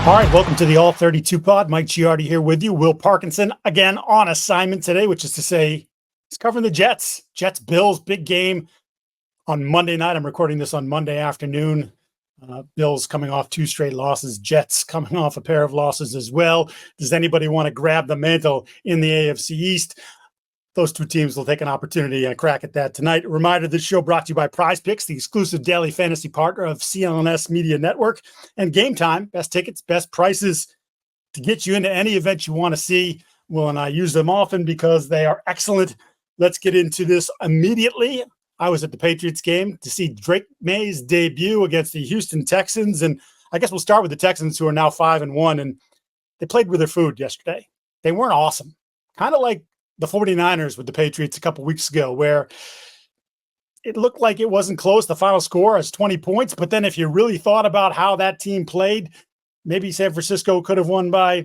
All right, welcome to the All 32 Pod. Mike Giardi here with you. Will Parkinson again on assignment today, which is to say he's covering the Jets. Jets-Bills, big game on Monday night. I'm recording this on Monday afternoon. Bills coming off 2 straight losses. Jets coming off a pair of losses as well. Does anybody want to grab the mantle in the AFC East? Those 2 teams will take an opportunity and a crack at that tonight. A reminder, this show brought to you by Prize Picks, the exclusive daily fantasy partner of CLNS Media Network, and Game Time, best tickets, best prices to get you into any event you want to see. Will and I use them often because they are excellent. Let's get into this immediately. I was at the Patriots game to see Drake Maye's debut against the Houston Texans, and I guess we'll start with the Texans, who are now 5-1, and they played with their food yesterday. They weren't awesome. Kind of like the 49ers with the Patriots a couple weeks ago, where it looked like it wasn't close. The final score is 20 points. But then if you really thought about how that team played, maybe San Francisco could have won by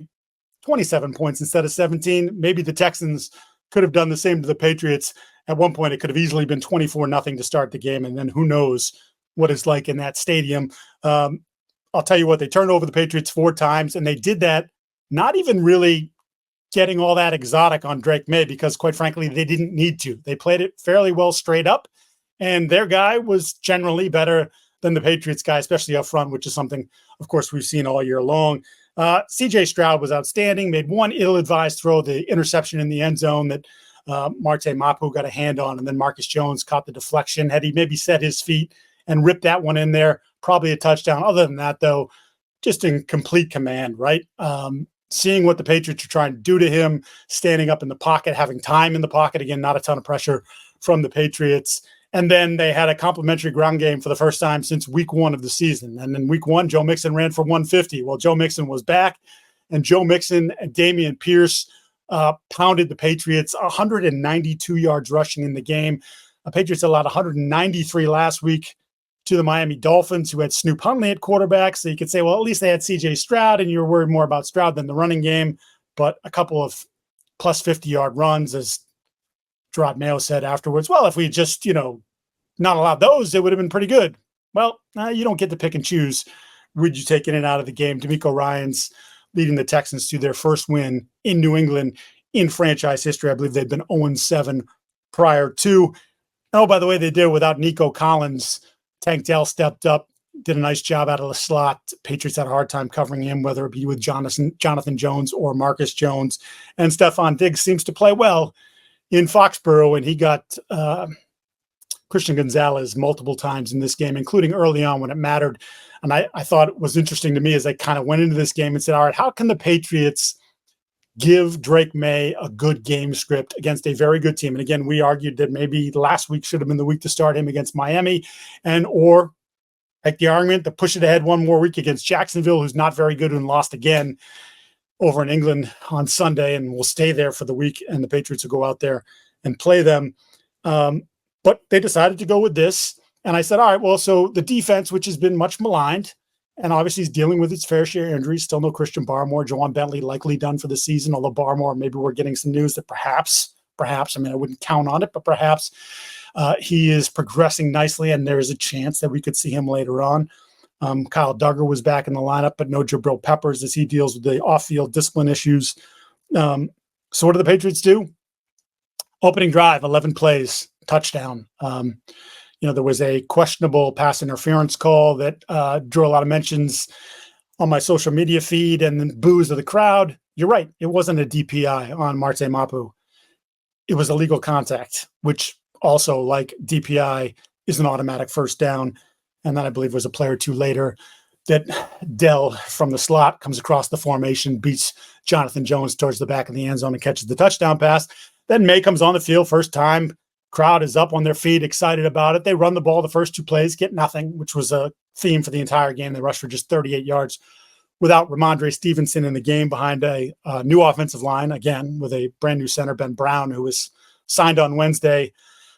27 points instead of 17. Maybe the Texans could have done the same to the Patriots. At one point, it could have easily been 24-0 to start the game. And then who knows what it's like in that stadium. I'll tell you what, they turned over the Patriots 4 times, and they did that not even really getting all that exotic on Drake Maye, because quite frankly, they didn't need to. They played it fairly well straight up, and their guy was generally better than the Patriots guy, especially up front, which is something, of course, we've seen all year long. C.J. Stroud was outstanding, made one ill-advised throw, the interception in the end zone that Maye Debut got a hand on, and then Marcus Jones caught the deflection. Had he maybe set his feet and ripped that one in there, probably a touchdown. Other than that, though, just in complete command, right? Seeing what the Patriots are trying to do to him, standing up in the pocket, having time in the pocket. Again, not a ton of pressure from the Patriots. And then they had a complimentary ground game for the first time since week 1 of the season. And in week 1, Joe Mixon ran for 150. Well, Joe Mixon was back, and Joe Mixon and Dameon Pierce pounded the Patriots, 192 yards rushing in the game. The Patriots allowed 193 last week to the Miami Dolphins, who had Snoop Huntley at quarterback. So you could say, well, at least they had C.J. Stroud, and you were worried more about Stroud than the running game. But a couple of plus 50-yard runs, as Gerard Mayo said afterwards, well, if we just, not allowed those, it would have been pretty good. Well, you don't get to pick and choose. Would you take in and out of the game? D'Amico Ryans leading the Texans to their first win in New England in franchise history. I believe they've been 0-7 prior to. Oh, by the way, they did it without Nico Collins. Tank Dell stepped up, did a nice job out of the slot. Patriots had a hard time covering him, whether it be with Jonathan Jones or Marcus Jones. And Stephon Diggs seems to play well in Foxborough, and he got Christian Gonzalez multiple times in this game, including early on when it mattered. And I thought it was interesting to me as I kind of went into this game and said, all right, how can the Patriots give Drake Maye a good game script against a very good team? And again, we argued that maybe last week should have been the week to start him against Miami, or like the argument to push it ahead one more week against Jacksonville, who's not very good and lost again over in England on Sunday, and will stay there for the week, and the Patriots will go out there and play them. But they decided to go with this. And I said, all right, well, so the defense, which has been much maligned, and obviously is dealing with its fair share of injuries, still no Christian Barmore, Juwan Bentley likely done for the season, although Barmore, maybe we're getting some news that perhaps, I mean, I wouldn't count on it, but perhaps he is progressing nicely, and there is a chance that we could see him later on. Kyle Duggar was back in the lineup, but no Jabril Peppers as he deals with the off-field discipline issues. So what do the Patriots do? Opening drive, 11 plays, touchdown. There was a questionable pass interference call that drew a lot of mentions on my social media feed and then boos of the crowd. You're right. It wasn't a DPI on Maye Debut. It was illegal contact, which also, like DPI, is an automatic first down. And then I believe it was a play or two later that Dell from the slot comes across the formation, beats Jonathan Jones towards the back of the end zone and catches the touchdown pass. Then Maye comes on the field first time. Crowd is up on their feet, excited about it. They run the ball the first 2 plays, get nothing, which was a theme for the entire game. They rushed for just 38 yards without Ramondre Stevenson in the game behind a new offensive line, again, with a brand new center, Ben Brown, who was signed on Wednesday,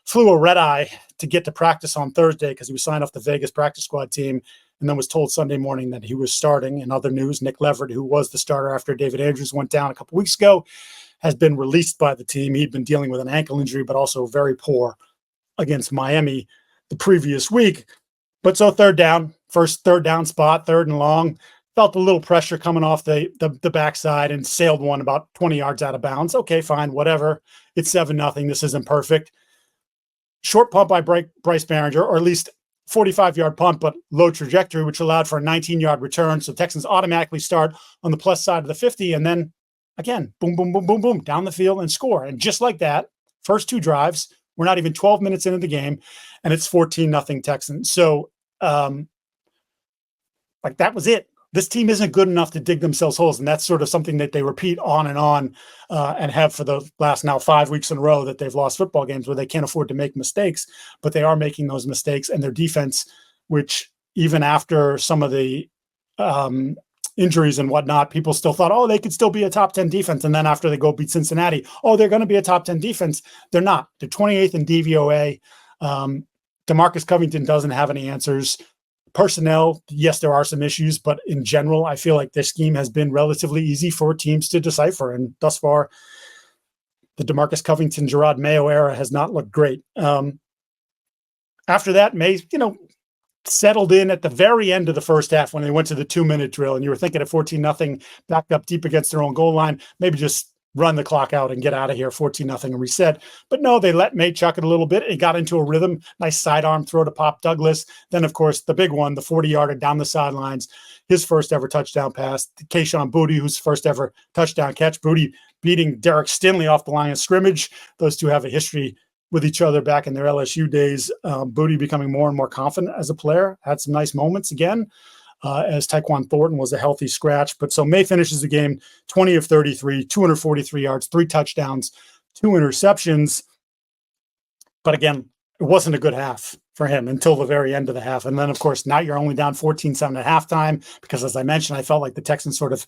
flew a red eye to get to practice on Thursday because he was signed off the Vegas practice squad team, and then was told Sunday morning that he was starting. In other news, Nick Leverett, who was the starter after David Andrews went down a couple weeks ago, has been released by the team. He'd been dealing with an ankle injury, but also very poor against Miami the previous week. But so third down, first third down spot, 3rd and long, felt a little pressure coming off the backside and sailed one about 20 yards out of bounds. Okay, fine, whatever. It's 7-0. This isn't perfect. Short punt by Bryce Behringer, or at least 45-yard punt, but low trajectory, which allowed for a 19-yard return. So Texans automatically start on the plus side of the 50, and then again, boom, boom, boom, boom, boom, down the field and score. And just like that, first two drives, we're not even 12 minutes into the game, and it's 14-0 Texans. So, like, that was it. This team isn't good enough to dig themselves holes, and that's sort of something that they repeat on, and have for the last now 5 weeks in a row that they've lost football games where they can't afford to make mistakes, but they are making those mistakes. And their defense, which even after some of the injuries and whatnot, people still thought, oh, they could still be a top 10 defense. And then after they go beat Cincinnati, oh, they're going to be a top 10 defense. They're not. They're 28th in DVOA. DeMarcus Covington doesn't have any answers. Personnel, yes, there are some issues, but in general, I feel like this scheme has been relatively easy for teams to decipher. And thus far, the DeMarcus Covington, Gerard Mayo era has not looked great. After that, Maye, settled in at the very end of the first half when they went to the 2-minute drill, and you were thinking at 14-0, backed up deep against their own goal line, maybe just run the clock out and get out of here, 14-0 and reset. But no, they let Maye chuck it a little bit. It got into a rhythm. Nice sidearm throw to Pop Douglas. Then, of course, the big one, the 40-yarder down the sidelines, his first ever touchdown pass. Kayshon Boutte, whose first ever touchdown catch. Boutte beating Derek Stingley off the line of scrimmage. Those two have a history with each other back in their LSU days. Boutte becoming more and more confident as a player. Had some nice moments again. As Tyquan Thornton was a healthy scratch. But so Maye finishes the game 20 of 33, 243 yards, 3 touchdowns, 2 interceptions. But again, it wasn't a good half for him until the very end of the half. And then, of course, now you're only down 14-7 at halftime because, as I mentioned, I felt like the Texans sort of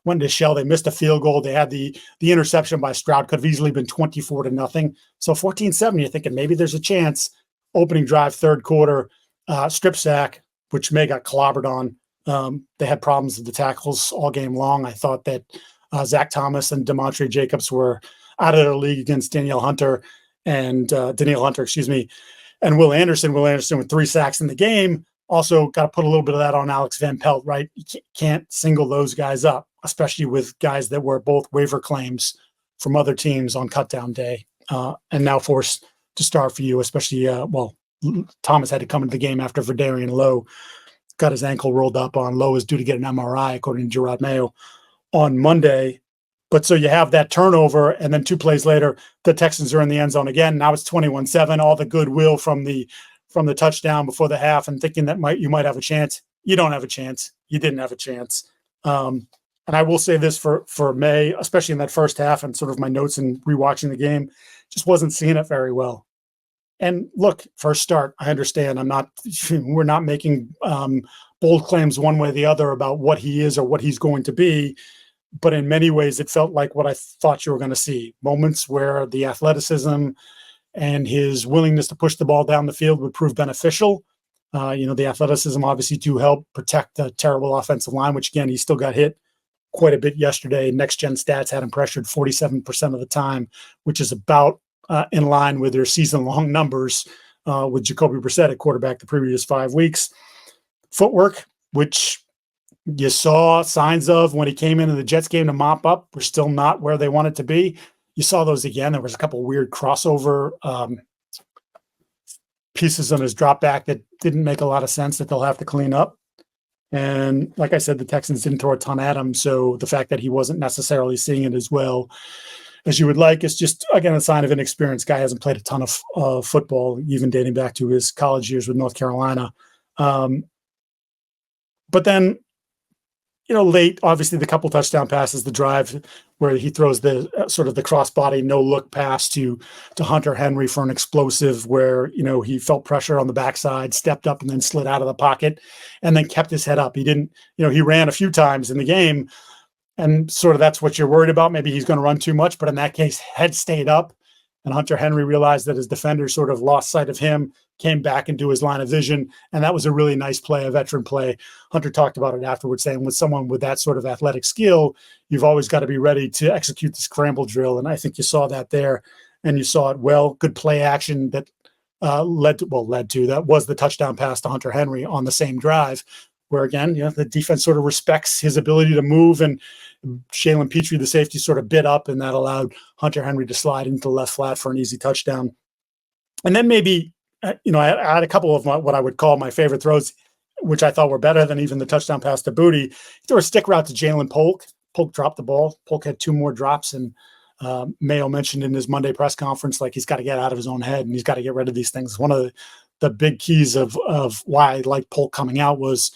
went into shell. They missed a field goal. They had the interception by Stroud. Could have easily been 24-0. So 14-7, you're thinking maybe there's a chance. Opening drive, third quarter, strip sack, which Maye got clobbered on. They had problems with the tackles all game long. I thought that Zach Thomas and Demontre Jacobs were out of their league against Danielle Hunter, and Will Anderson. Will Anderson with 3 sacks in the game. Also got to put a little bit of that on Alex Van Pelt, right? You can't single those guys up, especially with guys that were both waiver claims from other teams on cutdown day, and now forced to start for you, especially, Thomas had to come into the game after Verdarian Lowe got his ankle rolled up on. Lowe is due to get an MRI, according to Gerard Mayo, on Monday. But so you have that turnover, and then 2 plays later, the Texans are in the end zone again. Now it's 21-7. All the goodwill from the touchdown before the half, and thinking that you might have a chance. You don't have a chance. You didn't have a chance. And I will say this for Maye, especially in that first half, and sort of my notes and rewatching the game, just wasn't seeing it very well. And look, first start, I understand. We're not making bold claims one way or the other about what he is or what he's going to be. But in many ways, it felt like what I thought you were going to see. Moments where the athleticism and his willingness to push the ball down the field would prove beneficial. The athleticism obviously to help protect the terrible offensive line, which again, he still got hit quite a bit yesterday. Next Gen Stats had him pressured 47% of the time, which is about in line with their season-long numbers with Jacoby Brissett at quarterback the previous 5 weeks. Footwork, which you saw signs of when he came into the Jets game to mop up, were still not where they wanted to be. You saw those again. There was a couple weird crossover pieces on his drop back that didn't make a lot of sense that they'll have to clean up. And like I said, the Texans didn't throw a ton at him, so the fact that he wasn't necessarily seeing it as well as you would like is just, again, a sign of inexperience. Guy hasn't played a ton of football, even dating back to his college years with North Carolina. But then, late, obviously the couple touchdown passes, the drive where he throws the sort of the crossbody, no look pass to Hunter Henry for an explosive where, he felt pressure on the backside, stepped up and then slid out of the pocket and then kept his head up. He didn't, he ran a few times in the game, and sort of that's what you're worried about. Maybe he's going to run too much, but in that case, head stayed up. And Hunter Henry realized that his defender sort of lost sight of him, came back into his line of vision. And that was a really nice play, a veteran play. Hunter talked about it afterwards, saying with someone with that sort of athletic skill, you've always got to be ready to execute the scramble drill. And I think you saw that there, and you saw it well. Good play action that led to, that was the touchdown pass to Hunter Henry on the same drive. where again, the defense sort of respects his ability to move, and Jalen Petrie, the safety, sort of bit up, and that allowed Hunter Henry to slide into the left flat for an easy touchdown. And then maybe, I had a couple of what I would call my favorite throws, which I thought were better than even the touchdown pass to Booty. He threw a stick route to Jalen Polk. Polk dropped the ball. Polk had 2 more drops, and Mayo mentioned in his Monday press conference, like, he's got to get out of his own head and he's got to get rid of these things. One of the big keys of why I liked Polk coming out was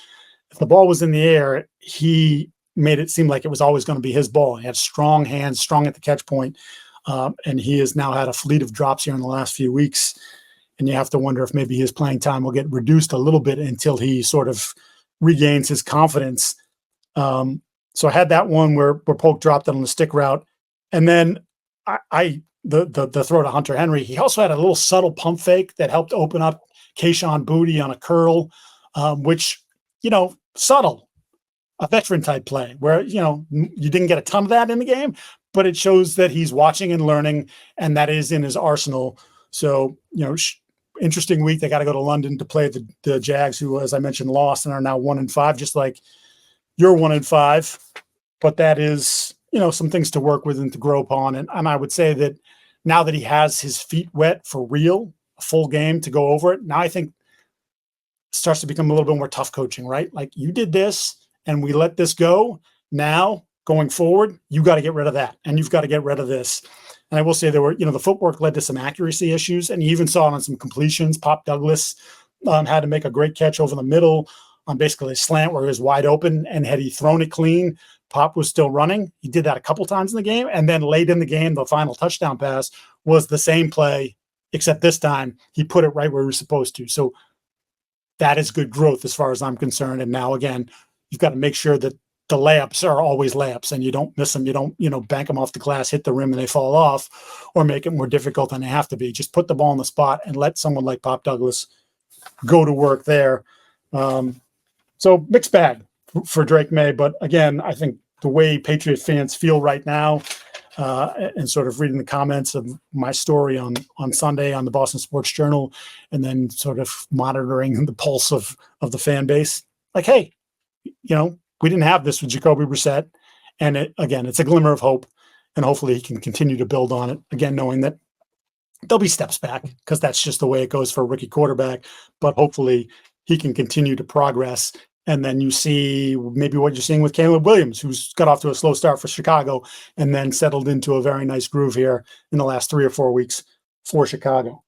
if the ball was in the air, he made it seem like it was always going to be his ball. He had strong hands, strong at the catch point, and he has now had a fleet of drops here in the last few weeks. And you have to wonder if maybe his playing time will get reduced a little bit until he sort of regains his confidence. So I had that one where Polk dropped it on the stick route. And then the throw to Hunter Henry, he also had a little subtle pump fake that helped open up Kayshon Boutte on a curl, which, subtle, a veteran type play where, you didn't get a ton of that in the game, but it shows that he's watching and learning, and that is in his arsenal. So, interesting week. They got to go to London to play the Jags, who, as I mentioned, lost and are now 1-5, just like you're 1-5. But that is, some things to work with and to grow upon. And I would say that now that he has his feet wet for real, a full game to go over it, now I think it starts to become a little bit more tough coaching, right? Like, you did this and we let this go. Now, going forward, you got to get rid of that, and you've got to get rid of this. And I will say there were, the footwork led to some accuracy issues, and you even saw it on some completions. Pop Douglas had to make a great catch over the middle on basically a slant where he was wide open, and had he thrown it clean, Pop was still running. He did that a couple times in the game, and then late in the game, the final touchdown pass was the same play, except this time he put it right where he was supposed to. So that is good growth as far as I'm concerned. And now, again, you've got to make sure that the layups are always layups and you don't miss them. You don't, bank them off the glass, hit the rim and they fall off, or make it more difficult than they have to be. Just put the ball in the spot and let someone like Pop Douglas go to work there. So mixed bag for Drake Maye. But again, I think the way Patriot fans feel right now, and sort of reading the comments of my story on Sunday on the Boston Sports Journal, and then sort of monitoring the pulse of the fan base, like, hey, we didn't have this with Jacoby Brissett. And it's a glimmer of hope. And hopefully he can continue to build on it. Again, knowing that there'll be steps back, because that's just the way it goes for a rookie quarterback. But hopefully he can continue to progress. And then you see maybe what you're seeing with Caleb Williams, who's got off to a slow start for Chicago and then settled into a very nice groove here in the last 3 or 4 weeks for Chicago.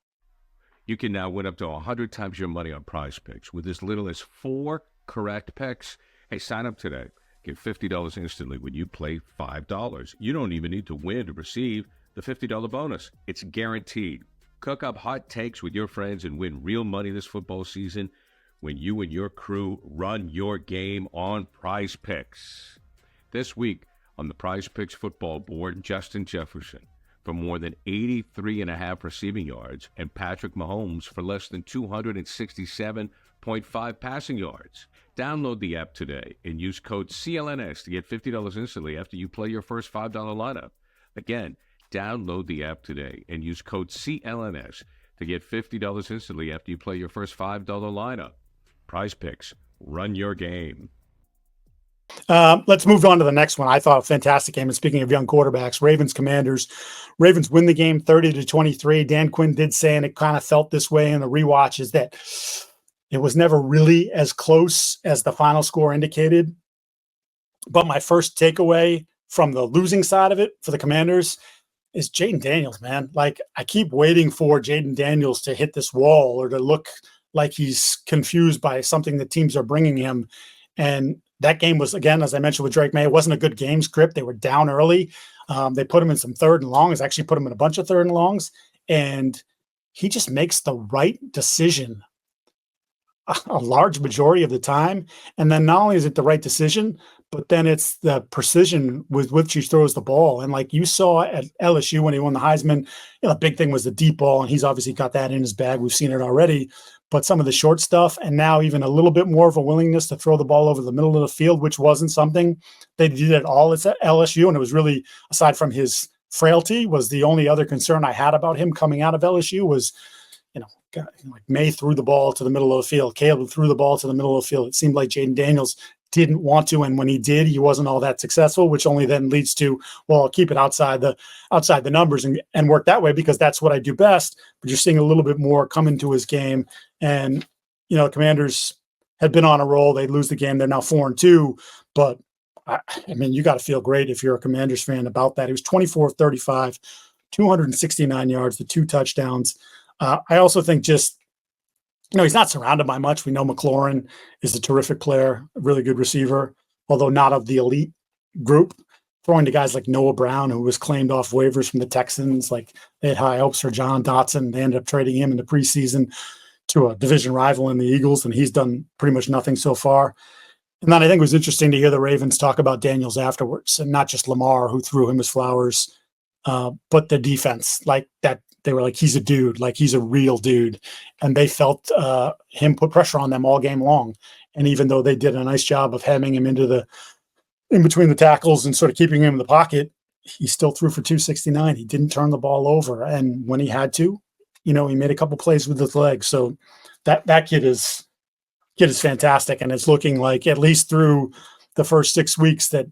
You can now win up to 100 times your money on Prize Picks with as little as 4 correct picks. Hey, sign up today. Get $50 instantly when you play $5. You don't even need to win to receive the $50 bonus. It's guaranteed. Cook up hot takes with your friends and win real money this football season when you and your crew run your game on Prize Picks. This week on the Prize Picks football board, Justin Jefferson for more than 83.5 receiving yards and Patrick Mahomes for less than 267.5 passing yards. Download the app today and use code CLNS to get $50 instantly after you play your first $5 lineup. Again, download the app today and use code CLNS to get $50 instantly after you play your first $5 lineup. Prize Picks, run your game. Let's move on to the next one. I thought a fantastic game. And speaking of young quarterbacks, Ravens Ravens win the game 30-23. Dan Quinn did say, and it kind of felt this way in the rewatch, is that it was never really as close as the final score indicated. But my first takeaway from the losing side of it for the Commanders is Jayden Daniels, man. Like, I keep waiting for Jayden Daniels to hit this wall or to look like he's confused by something that teams are bringing him. And that game was, again, as I mentioned with Drake Maye, it wasn't a good game script. They were down early. They put him in some 3rd and longs, actually put him in a bunch of 3rd and longs. And he just makes the right decision a large majority of the time. And then not only is it the right decision, but then it's the precision with which he throws the ball. And like you saw at LSU when he won the Heisman, the big thing was the deep ball, and he's obviously got that in his bag. We've seen it already. But some of the short stuff, and now even a little bit more of a willingness to throw the ball over the middle of the field, which wasn't something they did at all at LSU. And it was really, aside from his frailty, was the only other concern I had about him coming out of LSU was, like Maye threw the ball to the middle of the field. Caleb threw the ball to the middle of the field. It seemed like Jayden Daniels didn't want to, and when he did, he wasn't all that successful, which only then leads to, well, I'll keep it outside the numbers and work that way because that's what I do best. But you're seeing a little bit more come into his game, and the Commanders had been on a roll. They lose the game. They're now 4-2, but I mean, you got to feel great if you're a Commanders fan about that. He was 24 of 35, 269 yards, the 2 touchdowns. I also think just, he's not surrounded by much. We know McLaurin is a terrific player, a really good receiver, although not of the elite group. Throwing to guys like Noah Brown, who was claimed off waivers from the Texans, like they had high hopes for John Dotson. They ended up trading him in the preseason to a division rival in the Eagles, and he's done pretty much nothing so far. And then I think it was interesting to hear the Ravens talk about Daniels afterwards, and not just Lamar, who threw him his flowers, but the defense, like that. They were like, he's a dude, like he's a real dude. And they felt him put pressure on them all game long. And even though they did a nice job of hemming him in between the tackles and sort of keeping him in the pocket, he still threw for 269. He didn't turn the ball over. And when he had to, he made a couple plays with his legs. So that kid is fantastic. And it's looking like, at least through the first 6 weeks, that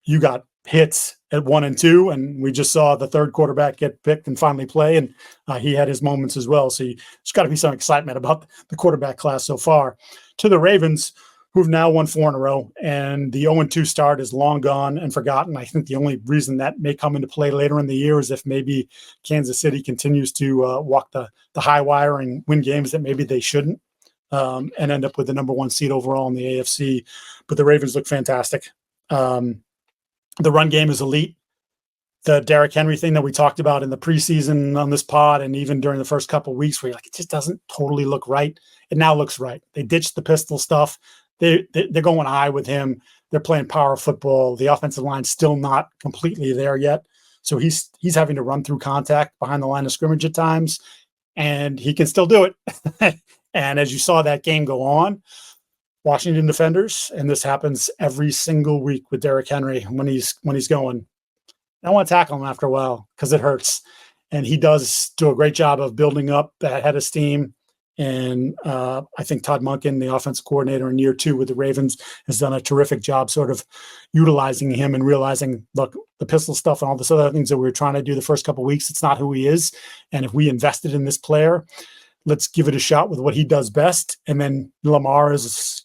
you got hits at 1 and 2, and we just saw the third quarterback get picked and finally play, and he had his moments as well. So there's got to be some excitement about the quarterback class so far. To the Ravens, who've now won 4 in a row, and the 0-2 start is long gone and forgotten. I think the only reason that may come into play later in the year is if maybe Kansas City continues to walk the high wire and win games that maybe they shouldn't, and end up with the number 1 seed overall in the AFC. But the Ravens look fantastic. The run game is elite. The Derrick Henry thing that we talked about in the preseason on this pod, and even during the first couple of weeks, where you're like, it just doesn't totally look right. It now looks right. They ditched the pistol stuff. They're going high with him. They're playing power football. The offensive line's still not completely there yet. So he's having to run through contact behind the line of scrimmage at times, and he can still do it. And as you saw that game go on, Washington defenders, and this happens every single week with Derrick Henry when he's going, I want to tackle him after a while because it hurts. And he does do a great job of building up that head of steam. And I think Todd Monken, the offensive coordinator in year 2 with the Ravens, has done a terrific job sort of utilizing him and realizing, look, the pistol stuff and all this other things that we were trying to do the first couple of weeks, it's not who he is. And if we invested in this player, let's give it a shot with what he does best. And then Lamar is,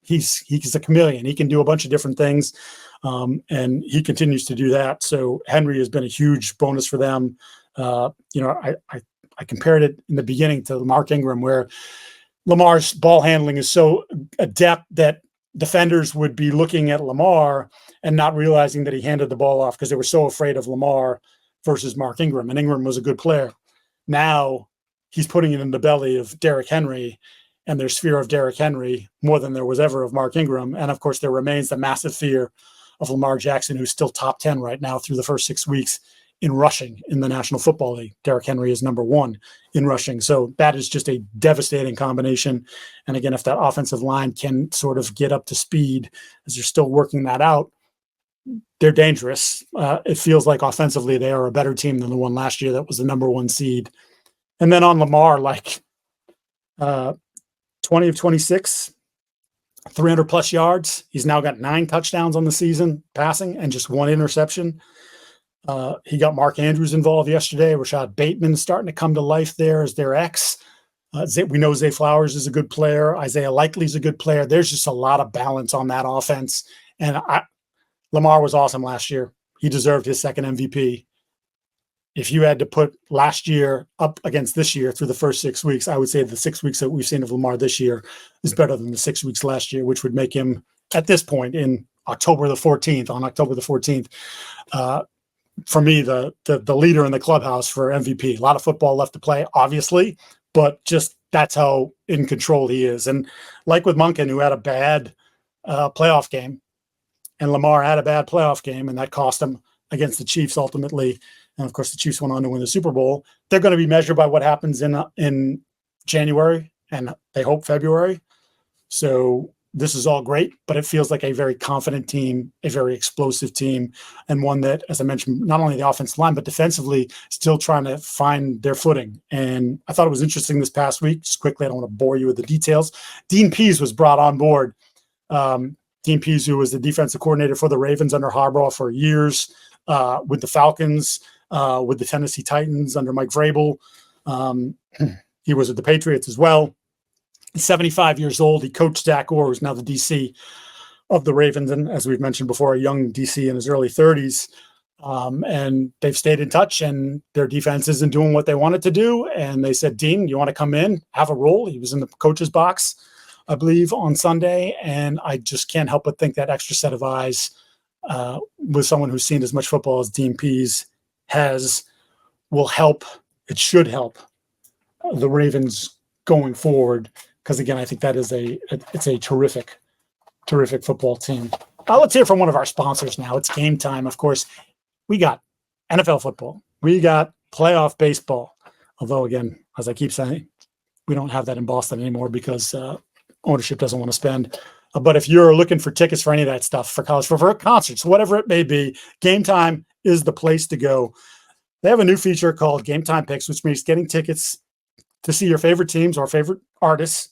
he's a chameleon. He can do a bunch of different things, and he continues to do that. So Henry has been a huge bonus for them. I compared it in the beginning to Mark Ingram, where Lamar's ball handling is so adept that defenders would be looking at Lamar and not realizing that he handed the ball off because they were so afraid of Lamar versus Mark Ingram. And Ingram was a good player. Now he's putting it in the belly of Derrick Henry, and there's fear of Derrick Henry more than there was ever of Mark Ingram. And of course, there remains the massive fear of Lamar Jackson, who's still top 10 right now through the first 6 weeks in rushing in the National Football League. Derrick Henry is number 1 in rushing. So that is just a devastating combination. And again, if that offensive line can sort of get up to speed as they're still working that out, they're dangerous. It feels like offensively they are a better team than the one last year that was the number 1 seed. And then on Lamar, 20 of 26, 300 plus yards. He's now got 9 touchdowns on the season passing and just 1 interception. He got Mark Andrews involved yesterday. Rashad Bateman starting to come to life there as their ex. We know Zay Flowers is a good player. Isaiah Likely's a good player. There's just a lot of balance on that offense. And Lamar was awesome last year. He deserved his second MVP. If you had to put last year up against this year through the first 6 weeks, I would say the 6 weeks that we've seen of Lamar this year is better than the 6 weeks last year, which would make him, at this point in October the 14th, for me, the leader in the clubhouse for MVP. A lot of football left to play, obviously, but just that's how in control he is. And like with Monken, who had a bad playoff game, and Lamar had a bad playoff game, and that cost him against the Chiefs ultimately. And of course, the Chiefs went on to win the Super Bowl. They're going to be measured by what happens in January and they hope February. So this is all great, but it feels like a very confident team, a very explosive team, and one that, as I mentioned, not only the offensive line, but defensively still trying to find their footing. And I thought it was interesting this past week, just quickly, I don't want to bore you with the details. Dean Pease was brought on board. Dean Pease, who was the defensive coordinator for the Ravens under Harbaugh for years, with the Falcons, with the Tennessee Titans under Mike Vrabel. He was at the Patriots as well. He's 75 years old. He coached Zach Orr, who's now the DC of the Ravens, and as we've mentioned before, a young DC in his early 30s. And they've stayed in touch, and their defense isn't doing what they wanted to do. And they said, Dean, you want to come in, have a role? He was in the coach's box, I believe, on Sunday. And I just can't help but think that extra set of eyes with someone who's seen as much football as Dean Pease has will help. It should help the Ravens going forward. Because again, I think that is it's a terrific football team. Let's hear from one of our sponsors now. It's game time. Of course, we got NFL football. We got playoff baseball. Although, again, as I keep saying, we don't have that in Boston anymore because ownership doesn't want to spend. But if you're looking for tickets for any of that stuff, for college, for concerts, whatever it may be, Game Time is the place to go. They have a new feature called Game Time Picks, which makes getting tickets to see your favorite teams or favorite artists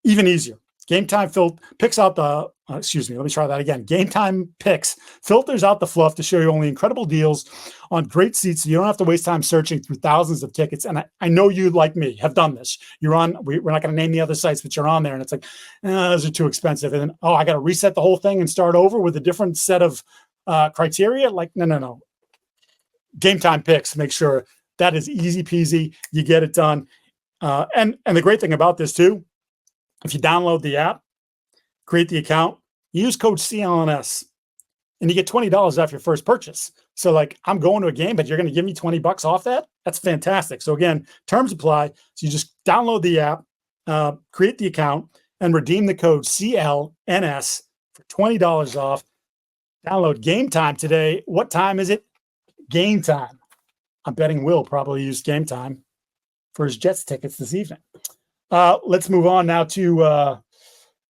even easier. Game Time picks out the, let me try that again. Game Time Picks filters out the fluff to show you only incredible deals on great seats, so you don't have to waste time searching through thousands of tickets. And I know you, like me, have done this. You're on, we're not going to name the other sites, but you're on there, and it's like, those are too expensive. And then, I got to reset the whole thing and start over with a different set of criteria. Like, no. Game Time Picks, make sure that is easy peasy. You get it done. And the great thing about this too, if you download the app, create the account, you use code CLNS, and you get $20 off your first purchase. So like, I'm going to a game, but you're going to give me $20 off that? That's fantastic. So again, terms apply. So you just download the app, create the account, and redeem the code CLNS for $20 off. Download Game Time today. What time is it? Game Time. I'm betting Will probably use Game Time for his Jets tickets this evening. Let's move on now to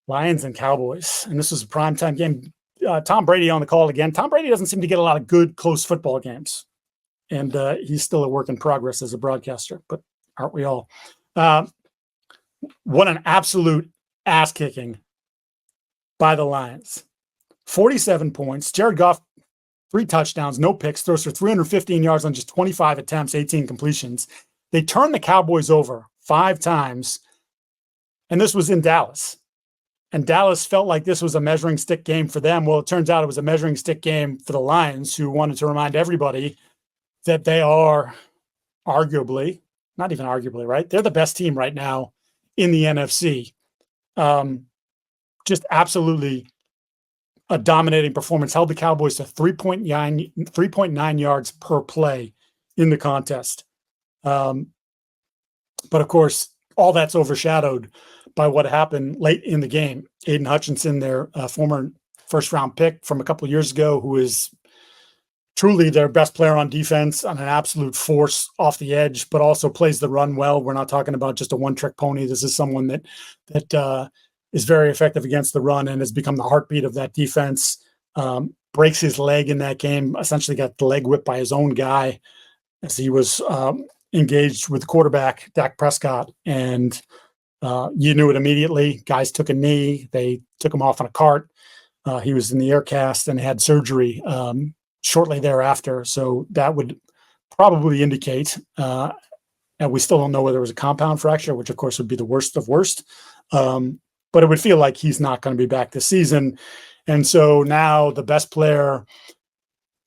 Lions and Cowboys. And this is a primetime game. Tom Brady on the call again. Tom Brady doesn't seem to get a lot of good, close football games. And he's still a work in progress as a broadcaster, but aren't we all? What an absolute ass kicking by the Lions. 47 points. Jared Goff, 3 touchdowns, no picks, throws for 315 yards on just 25 attempts, 18 completions. They turned the Cowboys over 5 times, and this was in Dallas. And Dallas felt like this was a measuring stick game for them. Well, it turns out it was a measuring stick game for the Lions, who wanted to remind everybody that they are arguably, not even arguably, right? They're the best team right now in the NFC. Just absolutely a dominating performance, held the Cowboys to 3.9 yards per play in the contest. But of course, all that's overshadowed by what happened late in the game. Aiden Hutchinson, their former first-round pick from a couple of years ago, who is truly their best player on defense, on an absolute force off the edge, but also plays the run well. We're not talking about just a one-trick pony. This is someone that is very effective against the run and has become the heartbeat of that defense. Breaks his leg in that game, essentially got the leg whipped by his own guy as he was engaged with quarterback Dak Prescott. And you knew it immediately. Guys took a knee. They took him off on a cart. He was in the air cast and had surgery shortly thereafter. So that would probably indicate, and we still don't know whether it was a compound fracture, which of course would be the worst of worst. But it would feel like he's not going to be back this season. And so now the best player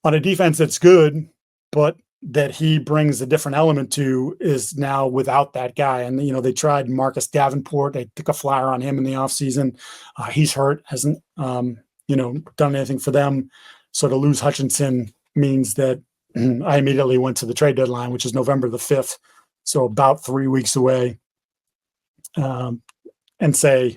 on a defense that's good, but that he brings a different element to, is now without that guy. And, they tried Marcus Davenport. They took a flyer on him in the offseason. He's hurt, hasn't, done anything for them. So to lose Hutchinson means that I immediately went to the trade deadline, which is November the 5th. So about 3 weeks away. And say,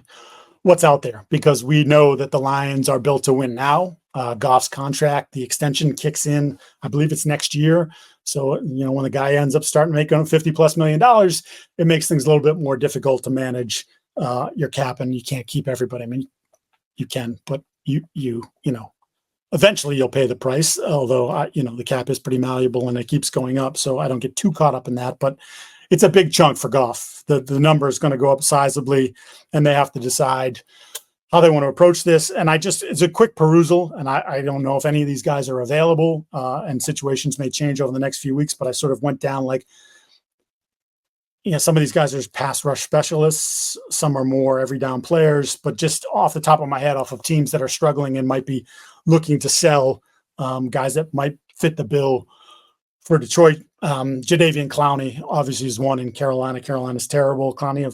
what's out there? Because we know that the Lions are built to win now. Goff's contract, the extension kicks in, I believe it's next year. So, when the guy ends up starting making $50+ million, it makes things a little bit more difficult to manage your cap, and you can't keep everybody. I mean, you can, but you know, eventually you'll pay the price. Although the cap is pretty malleable and it keeps going up, so I don't get too caught up in that. But it's a big chunk for Goff. The number is going to go up sizably, and they have to decide how they want to approach this. And it's a quick perusal, and I don't know if any of these guys are available, and situations may change over the next few weeks, but I sort of went down like, some of these guys are just pass rush specialists. Some are more every down players, but just off the top of my head, off of teams that are struggling and might be looking to sell, guys that might fit the bill for Detroit. Jadeveon Clowney obviously is one in Carolina. Carolina's terrible. Clowney,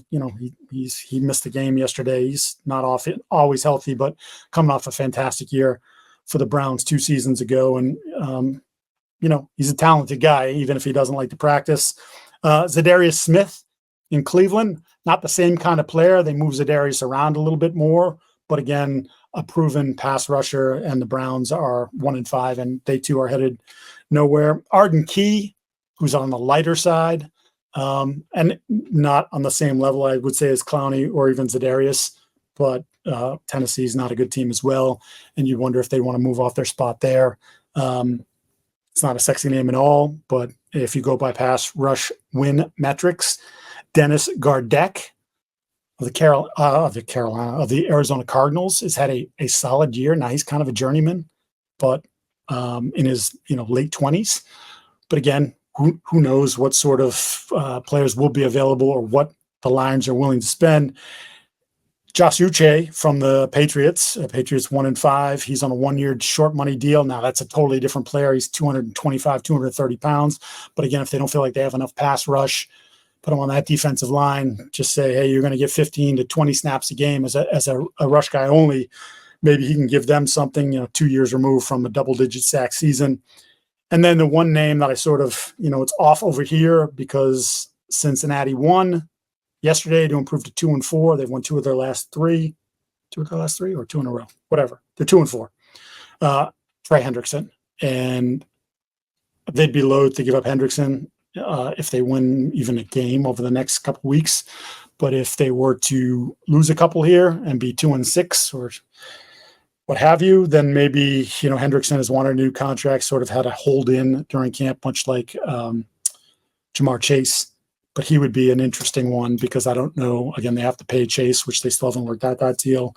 he missed the game yesterday. He's not always healthy, but coming off a fantastic year for the Browns 2 seasons ago. And, he's a talented guy, even if he doesn't like to practice. Zadarius Smith in Cleveland, not the same kind of player. They move Zadarius around a little bit more, but again, a proven pass rusher, and the Browns are 1-5, and they too are headed nowhere. Arden Key, who's on the lighter side, and not on the same level, I would say, as Clowney or even Zadarius, but Tennessee's not a good team as well, and you wonder if they want to move off their spot there. It's not a sexy name at all, but if you go by pass rush win metrics, Dennis Gardeck of the Arizona Cardinals has had a solid year. Now he's kind of a journeyman, but in his late 20s. But again, who knows what sort of players will be available or what the Lions are willing to spend. Josh Uche from the Patriots, 1-5. He's on a 1-year short money deal. Now that's a totally different player. He's 225, 230 pounds. But again, if they don't feel like they have enough pass rush, put him on that defensive line. Just say, hey, you're going to get 15 to 20 snaps a game as a rush guy only. Maybe he can give them something, 2 years removed from a double-digit sack season. And then the one name that I sort of, it's off over here because Cincinnati won yesterday to improve to 2-4. They've won 2 of their last 3. 2 of their last 3 or 2 in a row? Whatever. They're 2-4. Trey Hendrickson. And they'd be loath to give up Hendrickson if they win even a game over the next couple weeks. But if they were to lose a couple here and be 2-6 or what have you, then maybe, Hendrickson has wanted a new contract, sort of had a hold in during camp, much like Jamar Chase. But he would be an interesting one because I don't know. Again, they have to pay Chase, which they still haven't worked out that deal.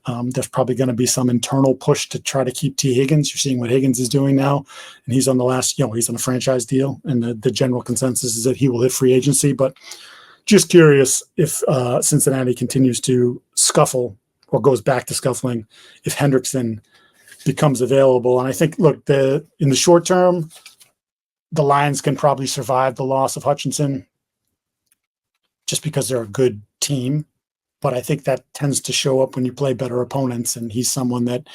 There's probably going to be some internal push to try to keep T. Higgins. You're seeing what Higgins is doing now, and he's on the last, he's on a franchise deal, and the general consensus is that he will hit free agency. But just curious if Cincinnati continues to scuffle or goes back to scuffling, if Hendrickson becomes available. And I think, look, in the short term, the Lions can probably survive the loss of Hutchinson just because they're a good team. But I think that tends to show up when you play better opponents, and he's someone that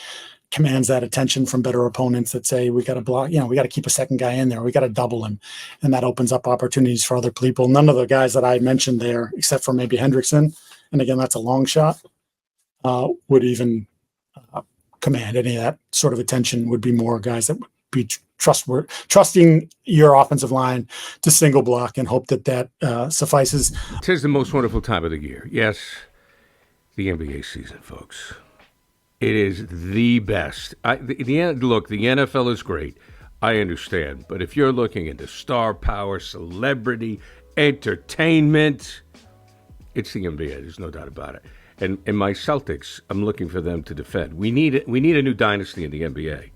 commands that attention from better opponents that say, we got to block, we got to keep a second guy in there. We got to double him. And that opens up opportunities for other people. None of the guys that I mentioned there, except for maybe Hendrickson, and again, that's a long shot, would even command any of that sort of attention. Would be more guys that would be trusting your offensive line to single block and hope that suffices. 'Tis the most wonderful time of the year. Yes, the NBA season, folks. It is the best. Look, the NFL is great. I understand. But if you're looking into star power, celebrity, entertainment, it's the NBA. There's no doubt about it. And my Celtics, I'm looking for them to defend. We need a new dynasty in the NBA.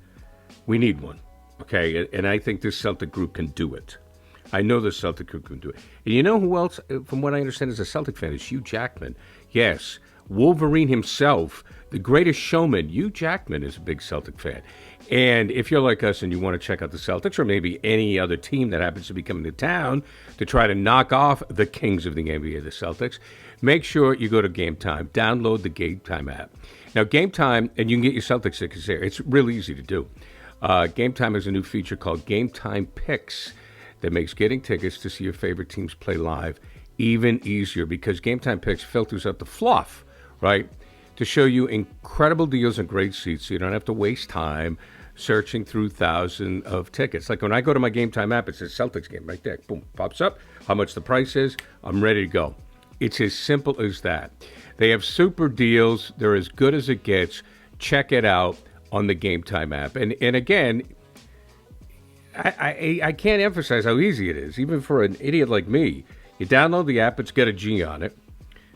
We need one. Okay, and I think this Celtic group can do it. I know the Celtic group can do it. And you know who else, from what I understand, is a Celtic fan? Is Hugh Jackman. Yes, Wolverine himself, the greatest showman. Hugh Jackman is a big Celtic fan. And if you're like us and you want to check out the Celtics or maybe any other team that happens to be coming to town to try to knock off the kings of the NBA, the Celtics, make sure you go to Game Time. Download the Game Time app. Now, Game Time, and you can get your Celtics tickets there. It's really easy to do. Game Time has a new feature called Game Time Picks that makes getting tickets to see your favorite teams play live even easier because Game Time Picks filters out the fluff, right, to show you incredible deals and great seats so you don't have to waste time searching through thousands of tickets. Like when I go to my Game Time app, it says Celtics game right there. Boom, pops up, how much the price is. I'm ready to go. It's as simple as that. They have super deals. They're as good as it gets. Check it out on the Game Time app. And again, I can't emphasize how easy it is, even for an idiot like me. You download the app. It's got a G on it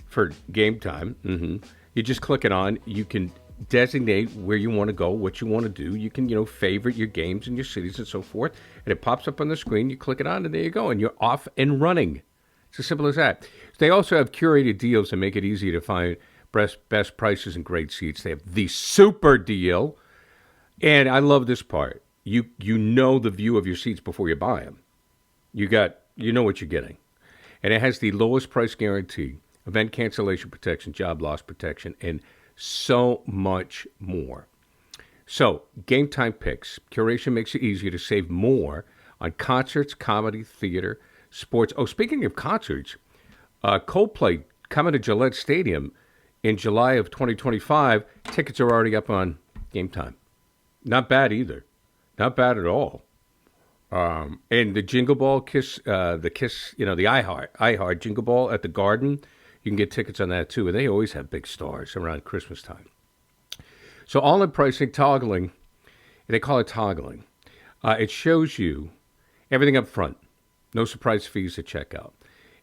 for Game Time. You just click it on. You can designate where you want to go, what you want to do. You can, favorite your games and your cities and so forth. And it pops up on the screen. You click it on, and there you go. And you're off and running. It's as simple as that. They also have curated deals that make it easy to find best prices and great seats. They have the super deal. And I love this part. You know the view of your seats before you buy them. You know what you're getting. And it has the lowest price guarantee, event cancellation protection, job loss protection, and so much more. So, Game Time Picks. Curation makes it easier to save more on concerts, comedy, theater, sports. Oh, speaking of concerts, Coldplay coming to Gillette Stadium in July of 2025. Tickets are already up on Game Time. Not bad either. Not bad at all. And the Jingle Ball Kiss, the iHeart Jingle Ball at the Garden, you can get tickets on that too. And they always have big stars around Christmas time. So all-in pricing, toggling, they call it toggling. It shows you everything up front. No surprise fees at checkout.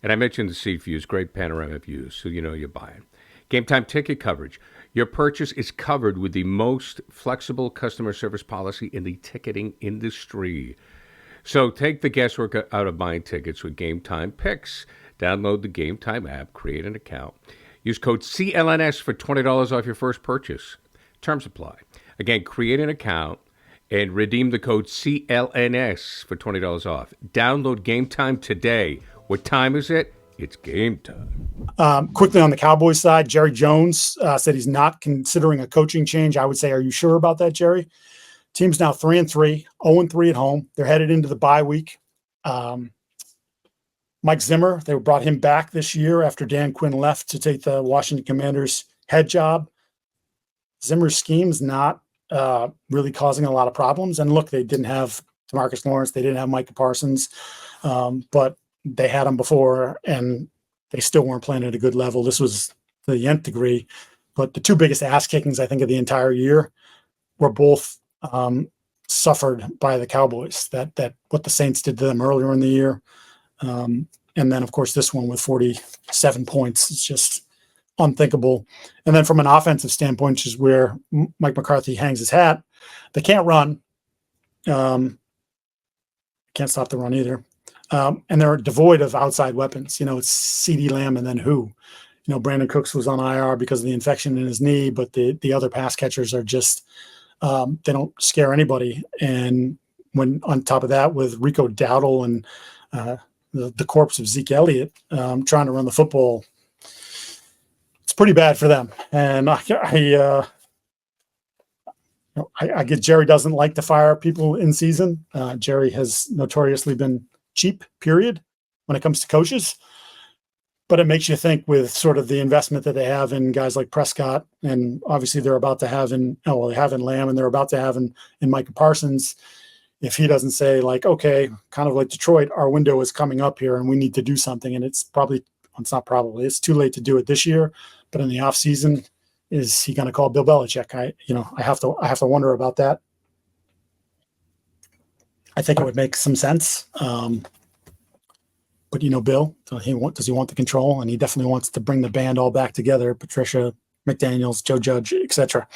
And I mentioned the seat views, great panoramic views, so you know you're buying. Game Time ticket coverage. Your purchase is covered with the most flexible customer service policy in the ticketing industry. So take the guesswork out of buying tickets with Game Time Picks. Download the Game Time app, create an account. Use code CLNS for $20 off your first purchase. Terms apply. Again, create an account and redeem the code CLNS for $20 off. Download Game Time today. What time is it? It's game time. Quickly on the Cowboys side, Jerry Jones said he's not considering a coaching change. I would say, are you sure about that, Jerry? Team's now 3-3, 0-3 at home. They're headed into the bye week. Mike Zimmer, they brought him back this year after Dan Quinn left to take the Washington Commanders head job. Zimmer's scheme's not really causing a lot of problems. And look, they didn't have DeMarcus Lawrence. They didn't have Micah Parsons. But they had them before, and they still weren't playing at a good level. This was to the nth degree. But the two biggest ass kickings, I think, of the entire year were both suffered by the Cowboys. That what the Saints did to them earlier in the year. And then, of course, this one with 47 points. It's just unthinkable. And then from an offensive standpoint, which is where Mike McCarthy hangs his hat, they can't run. Can't stop the run either. And they're devoid of outside weapons. It's CeeDee Lamb and then who? Brandon Cooks was on IR because of the infection in his knee, but the other pass catchers are just they don't scare anybody. And when on top of that, with Rico Dowdle and the corpse of Zeke Elliott trying to run the football, it's pretty bad for them. And I get Jerry doesn't like to fire people in season. Jerry has notoriously been cheap, period, when it comes to coaches. But it makes you think with sort of the investment that they have in guys like Prescott, and obviously they're about to have they have in Lamb, and they're about to have in Micah Parsons. If he doesn't say, like, okay, kind of like Detroit, our window is coming up here and we need to do something, and it's too late to do it this year, but in the off season, is he going to call Bill Belichick? I have to wonder about that. I think it would make some sense. But Bill, does he want the control? And he definitely wants to bring the band all back together, Patricia, McDaniels, Joe Judge, etc.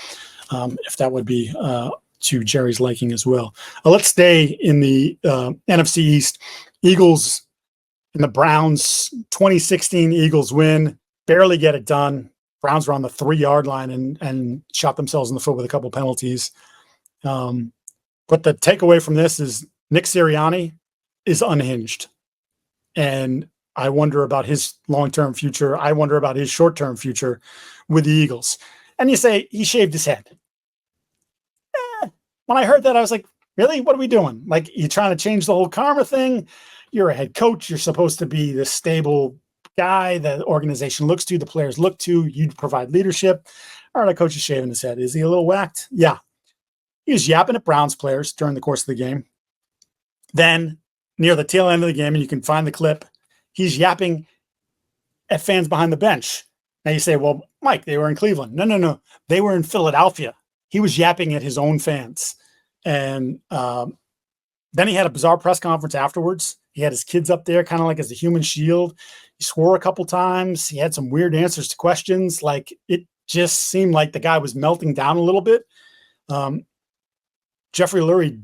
If that would be to Jerry's liking as well. Let's stay in the NFC East. Eagles and the Browns, 2016 Eagles win, barely get it done. Browns were on the 3-yard line and shot themselves in the foot with a couple penalties. But the takeaway from this is Nick Sirianni is unhinged. And I wonder about his long-term future. I wonder about his short-term future with the Eagles. And you say he shaved his head. When I heard that, I was like, really? What are we doing? Like, you trying to change the whole karma thing? You're a head coach. You're supposed to be the stable guy the organization looks to, the players look to. You provide leadership. All right, a coach is shaving his head. Is he a little whacked? Yeah. He was yapping at Browns players during the course of the game. Then, near the tail end of the game, and you can find the clip, he's yapping at fans behind the bench. Now you say, well, Mike, they were in Cleveland. No. They were in Philadelphia. He was yapping at his own fans. And then he had a bizarre press conference afterwards. He had his kids up there kind of like as a human shield. He swore a couple times. He had some weird answers to questions. Like, it just seemed like the guy was melting down a little bit. Jeffrey Lurie,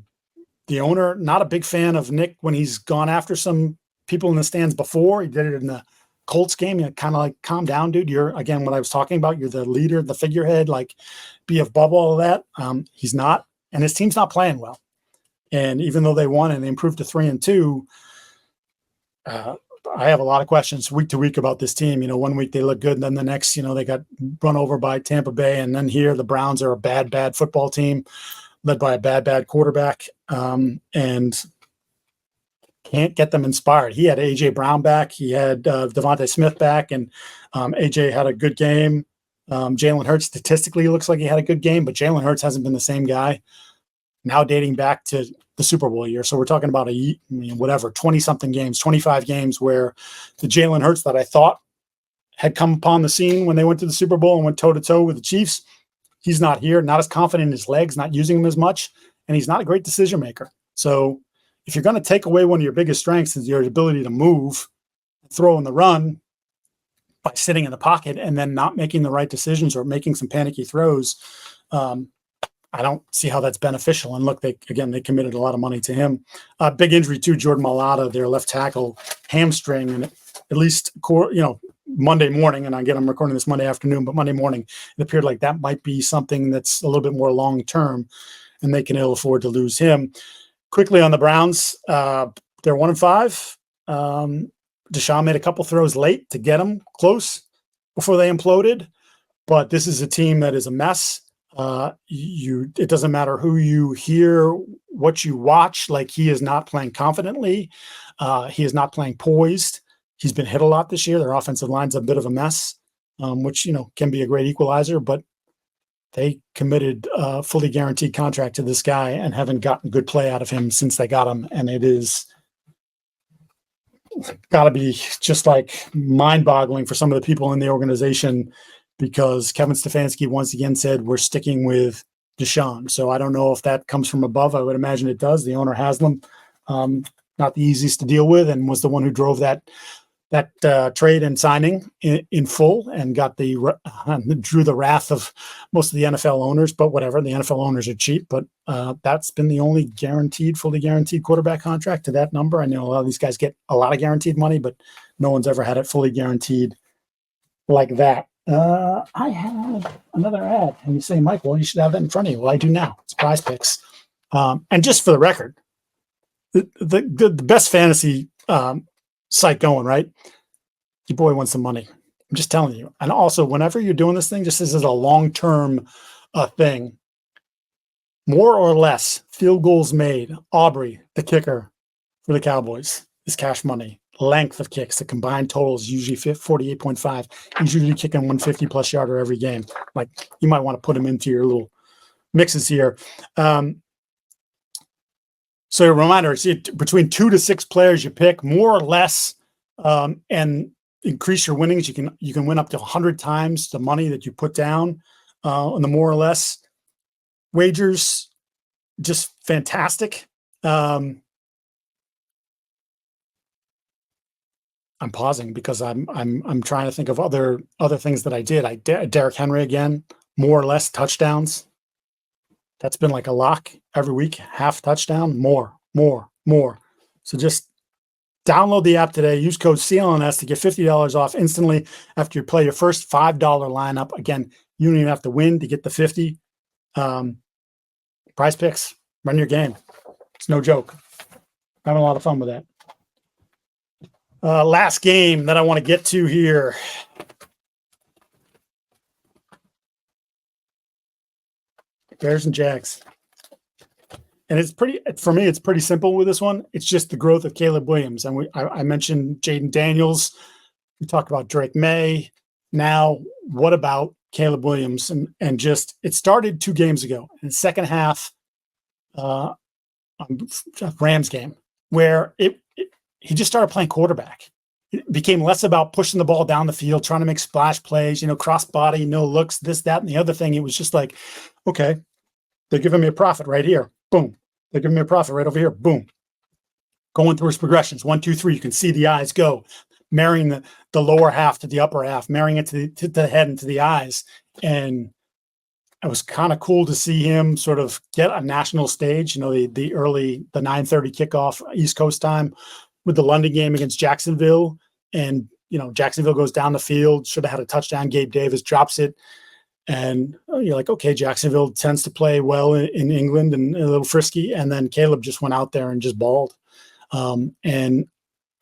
the owner, not a big fan of Nick when he's gone after some people in the stands before. He did it in the Colts game. You kind of like, calm down, dude. You're, again, what I was talking about. You're the leader, the figurehead, like, be above all of that. He's not, and his team's not playing well. And even though they won and they improved to 3-2, I have a lot of questions week to week about this team. You know, one week they look good, and then the next, you know, they got run over by Tampa Bay. And then here the Browns are a bad football team led by a bad quarterback, and can't get them inspired. He had A.J. Brown back. He had Devontae Smith back, and A.J. had a good game. Jalen Hurts statistically looks like he had a good game, but Jalen Hurts hasn't been the same guy now dating back to the Super Bowl year. So we're talking about 20-something games, 25 games where the Jalen Hurts that I thought had come upon the scene when they went to the Super Bowl and went toe-to-toe with the Chiefs, he's not here, not as confident in his legs, not using them as much, and he's not a great decision maker. So if you're going to take away one of your biggest strengths is your ability to move, throw in the run by sitting in the pocket and then not making the right decisions or making some panicky throws, I don't see how that's beneficial. And look, they committed a lot of money to him. Big injury too, Jordan Mailata, their left tackle, hamstring, and at least, Monday morning, and again, I'm recording this Monday afternoon, but Monday morning, it appeared like that might be something that's a little bit more long-term, and they can ill afford to lose him. Quickly on the Browns, they're 1-5. Deshaun made a couple throws late to get them close before they imploded, but this is a team that is a mess. It doesn't matter who you hear, what you watch, like, he is not playing confidently. He is not playing poised. He's been hit a lot this year. Their offensive line's a bit of a mess, which, can be a great equalizer, but they committed a fully guaranteed contract to this guy and haven't gotten good play out of him since they got him. And it is got to be just like mind-boggling for some of the people in the organization, because Kevin Stefanski once again said, we're sticking with Deshaun. So I don't know if that comes from above. I would imagine it does. The owner has them. Not the easiest to deal with, and was the one who drove that trade and signing in full and got drew the wrath of most of the NFL owners. But whatever, the NFL owners are cheap. But that's been the only fully guaranteed quarterback contract to that number. I know a lot of these guys get a lot of guaranteed money, but no one's ever had it fully guaranteed like that. I have another ad, and you say, Mike, well, you should have that in front of you. Well, I do now. It's Prize Picks. And just for the record, the best fantasy site going, right? Your boy wants some money. I'm just telling you. And also, whenever you're doing this thing, just as a long-term thing, more or less field goals made, Aubrey, the kicker for the Cowboys, is cash money. Length of kicks, the combined total is usually 48.5. He's usually kicking 150-plus yarder every game. Like, you might want to put him into your little mixes here. So a reminder, it's between 2 to 6 players you pick, more or less, and increase your winnings. You can win up to 100 times the money that you put down on the more or less wagers. Just fantastic. I'm pausing because I'm trying to think of other things that I did. Derrick Henry again, more or less touchdowns. That's been like a lock every week. Half touchdown, more. So just download the app today. Use code CLNS to get $50 off instantly after you play your first $5 lineup. Again, you don't even have to win to get the 50. Prize Picks, run your game. It's no joke. Having a lot of fun with that. Last game that I want to get to here. Bears and Jags. And it's pretty simple with this one. It's just the growth of Caleb Williams. And I mentioned Jayden Daniels. We talked about Drake Maye. Now, what about Caleb Williams? And just, it started 2 games ago in the second half, Rams game, where he just started playing quarterback. it became less about pushing the ball down the field, trying to make splash plays, cross body, no looks, this, that, and the other thing. It was just like, okay, they're giving me a profit right here. Boom. They're giving me a profit right over here. Boom. Going through his progressions. 1, 2, 3. You can see the eyes go, marrying the lower half to the upper half, marrying it to the head and to the eyes. And it was kind of cool to see him sort of get a national stage, the 9:30 kickoff East Coast time with the London game against Jacksonville. And, Jacksonville goes down the field, should have had a touchdown. Gabe Davis drops it. And you're like, okay, Jacksonville tends to play well in England and a little frisky. And then Caleb just went out there and just balled. And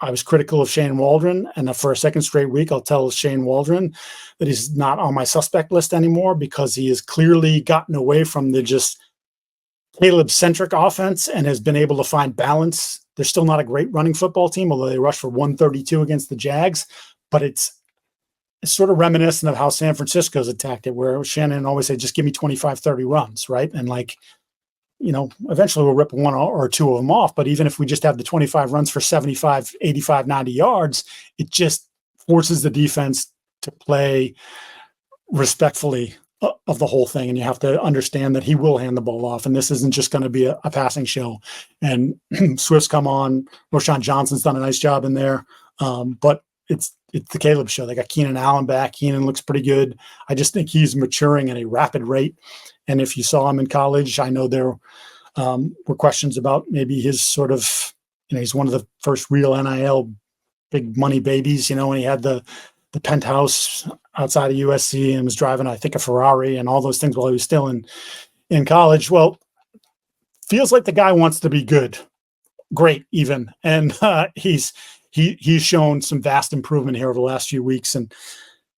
I was critical of Shane Waldron. And for a second straight week, I'll tell Shane Waldron that he's not on my suspect list anymore, because he has clearly gotten away from the just Caleb-centric offense and has been able to find balance. They're still not a great running football team, although they rushed for 132 against the Jags. But it's sort of reminiscent of how San Francisco's attacked it, where Shannon always said, just give me 25, 30 runs, right? And eventually we'll rip one or two of them off. But even if we just have the 25 runs for 75, 85, 90 yards, it just forces the defense to play respectfully of the whole thing. And you have to understand that he will hand the ball off. And this isn't just going to be a passing show. And Swift's come on. Roshan Johnson's done a nice job in there. But it's the Caleb show. They got Keenan Allen back. Keenan looks pretty good. I just think he's maturing at a rapid rate. And if you saw him in college, I know there were questions about maybe his sort of, he's one of the first real NIL big money babies, when he had the penthouse outside of USC and was driving, I think, a Ferrari and all those things while he was still in college. Well, feels like the guy wants to be good, great even. And he's shown some vast improvement here over the last few weeks, and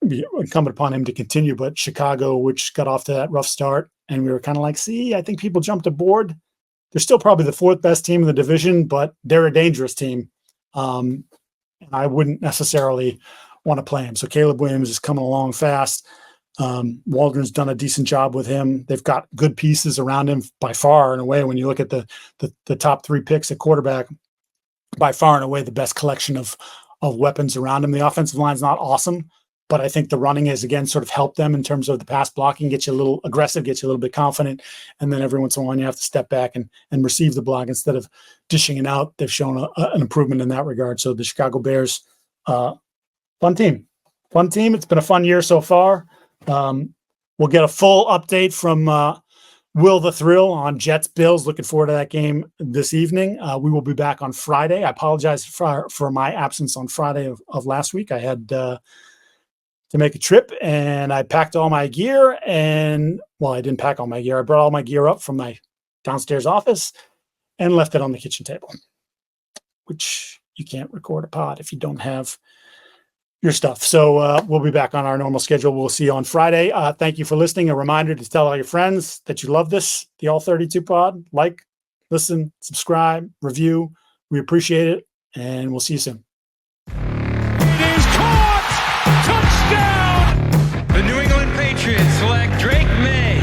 be incumbent upon him to continue. But Chicago, which got off to that rough start, and we were kind of like, I think people jumped aboard. They're still probably the fourth best team in the division, but they're a dangerous team. And I wouldn't necessarily want to play him. So Caleb Williams is coming along fast. Waldron's done a decent job with him. They've got good pieces around him by far and away. When you look at the top 3 picks at quarterback, by far and away the best collection of weapons around him. The offensive line's not awesome, but I think the running has, again, sort of helped them in terms of the pass blocking, get you a little aggressive, get you a little bit confident. And then every once in a while you have to step back and receive the block instead of dishing it out. They've shown an improvement in that regard. So the Chicago Bears, fun team. It's been a fun year so far. We'll get a full update from Will the Thrill on Jets Bills. Looking forward to that game this evening. We will be back on Friday. I apologize for my absence on Friday of last week. I had to make a trip, and I packed all my gear. And I didn't pack all my gear. I brought all my gear up from my downstairs office and left it on the kitchen table, which you can't record a pod if you don't have your stuff. So we'll be back on our normal schedule. We'll see you on Friday. Thank you for listening. A reminder to tell all your friends that you love this, the All 32 Pod. Like, listen, subscribe, review. We appreciate it, and we'll see you soon. It is caught! Touchdown! The New England Patriots select Drake Maye.